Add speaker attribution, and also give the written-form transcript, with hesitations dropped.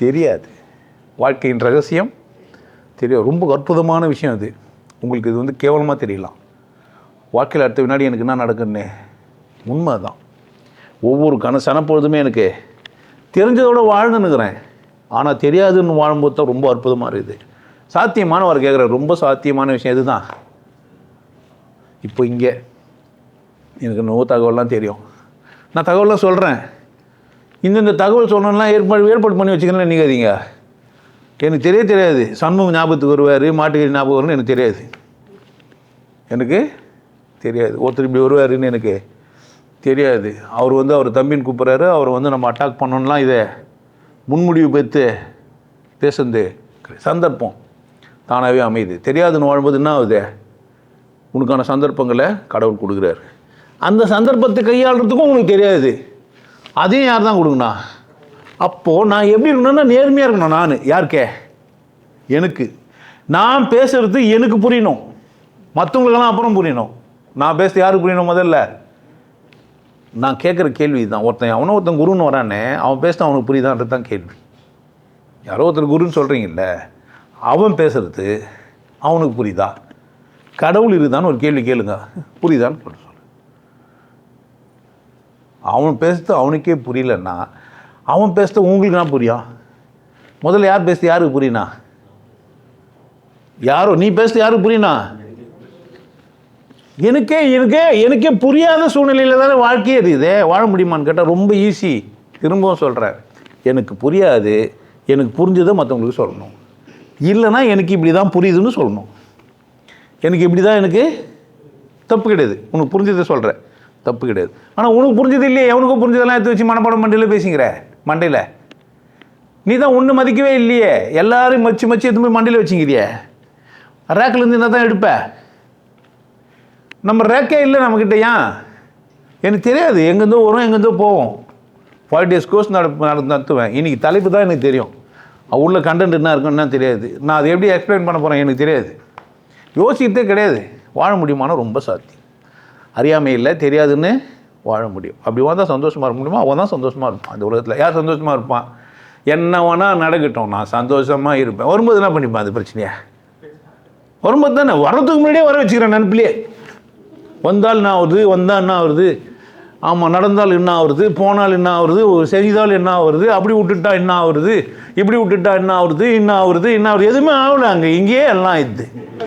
Speaker 1: தெரியாது. வாழ்க்கையின் ரகசியம் தெரியும். ரொம்ப அற்புதமான விஷயம் அது. உங்களுக்கு இது வந்து கேவலமாக தெரியலாம். வாழ்க்கையில் அடுத்த வினாடி எனக்கு என்ன நடக்குன்னு உண்மை தான். ஒவ்வொரு சனப்பொழுதுமே எனக்கு தெரிஞ்சதோடு வாழ்ந்துன்னுக்கிறேன். ஆனால் தெரியாதுன்னு வாழும்போது தான் ரொம்ப அற்புதமாக இருக்குது. சாத்தியமானவர் கேட்குற ரொம்ப சாத்தியமான விஷயம் இது தான். இப்போ இங்கே எனக்கு நோ தகவல்லாம் தெரியும். நான் தகவலாம் சொல்கிறேன். இந்த தகவல் சொல்லணும்லாம் ஏற்பாடு பண்ணி வச்சுக்கிறேன்னு நினைக்காதீங்க. எனக்கு தெரியாது. சண்முகம் ஞாபகத்துக்கு வருவார், மாட்டுக்கறி ஞாபகம் வரும்னு எனக்கு தெரியாது. ஒருத்தர் இப்படி வருவாருன்னு எனக்கு தெரியாது. அவர் வந்து அவர் தம்பின்னு கூப்பிட்றாரு. அவர் வந்து நம்ம அட்டாக் பண்ணணும்லாம் இதை முன்முடிவு பெற்று பேசுறது சந்தர்ப்பம் தானாகவே அமையுது. தெரியாதுன்னு வாழும்போது என்ன ஆகுது? உனக்கான சந்தர்ப்பங்களை கடவுள் கொடுக்குறாரு. அந்த சந்தர்ப்பத்தை கையாளுறதுக்கும் உங்களுக்கு தெரியாது. அதையும் யார் தான் கொடுக்கணும்? அப்போது நான் எப்படி இருக்கணும்னா நேர்மையாக இருக்கணும். நான் யாருக்கே? எனக்கு. நான் பேசுகிறது எனக்கு புரியணும், மற்றவங்களுக்கெல்லாம் அப்புறம் புரியணும். நான் பேசுகிறது யாருக்கு புரியணும்? முதல்ல நான் கேட்குற கேள்வி தான். ஒருத்தன் குருன்னு வரானே, அவன் பேசுனா அவனுக்கு புரியுதான்றது தான் கேள்வி. யாரோ ஒருத்தர் குருன்னு சொல்கிறீங்கல்ல, அவன் பேசுகிறது அவனுக்கு புரியுதா? கடவுள் இருக்குதான்னு ஒரு கேள்வி கேளுங்க, புரியுதான்னு சொல்ல. அவன் பேசுறது அவனுக்கே புரியலன்னா அவன் பேசுறது உங்களுக்கு தான் புரியும். முதல்ல யார் பேசுறது யாருக்கு புரியுனா? யாரோ நீ பேசுறது யாருக்கு புரியுனா? எனக்கே புரியாத சூழ்நிலையில் தானே வாழ்க்கையே இருக்குது. வாழ முடியுமான்னு கேட்டால் ரொம்ப ஈஸி. திரும்பவும் சொல்கிறேன், எனக்கு புரியாது, எனக்கு புரிஞ்சதை மற்றவங்களுக்கு சொல்லணும். இல்லைனா எனக்கு இப்படி தான் புரியுதுன்னு சொல்லணும். எனக்கு இப்படி தான், எனக்கு தப்பு கிடையாது. உனக்கு புரிஞ்சதை சொல்கிறேன், தப்பு கிடையாது. ஆனால் உனக்கு புரிஞ்சது இல்லையே, எவனுக்கும் புரிஞ்சதெல்லாம் எடுத்து வச்சு மனப்பாடம் மண்டையில் பேசிக்கிற. மண்டையில் நீ தான் ஒன்று மதிக்கவே இல்லையே. எல்லாரும் மச்சு எடுத்து போய் மண்டையில் வச்சுக்கிறியே. ரேக்கிலேருந்து இருந்தால் தான் எடுப்ப. நம்ம ரேக்கே இல்லை நம்மக்கிட்ட. ஏன்? எனக்கு தெரியாது. எங்கேருந்தோ வரும், எங்கேருந்தோ போவோம். 5 days கோர்ஸ் நடத்துவேன். இன்றைக்கி தலைப்பு தான் எனக்கு தெரியும். உள்ள கண்டென்ட் என்ன இருக்குன்னா தெரியாது. நான் அதை எப்படி எக்ஸ்பிளைன் பண்ண போகிறேன் எனக்கு தெரியாது. யோசிக்கிட்டே கிடையாது. வாழ முடியுமானா ரொம்ப சாத்தியம். அறியாமை இல்லை, தெரியாதுன்னு வாழ முடியும். அப்படி தான் சந்தோஷமாக இருக்க முடியுமா? அவன் தான் சந்தோஷமாக இருப்பான். அந்த உலகத்தில் யார் சந்தோஷமாக இருப்பான்? என்ன வேணால் நடக்கட்டும், நான் சந்தோஷமாக இருப்பேன். வரும்போது என்ன பண்ணிப்பான்? அது பிரச்சனையா? வரும்போது தானே, வர்றதுக்கு முன்னாடியே வர வச்சுக்கிறேன் நினப்பிலே. வந்தால் என்ன ஆகுது, வந்தால் என்ன ஆகுது, ஆமாம் நடந்தால் என்ன ஆகுது, போனால் என்ன ஆகுது, செய்தால் என்ன ஆகுது, அப்படி விட்டுட்டா என்ன ஆகுது, இப்படி விட்டுட்டா என்ன ஆகுது, எதுவுமே ஆகல. அங்கே இங்கேயே எல்லாம் இது.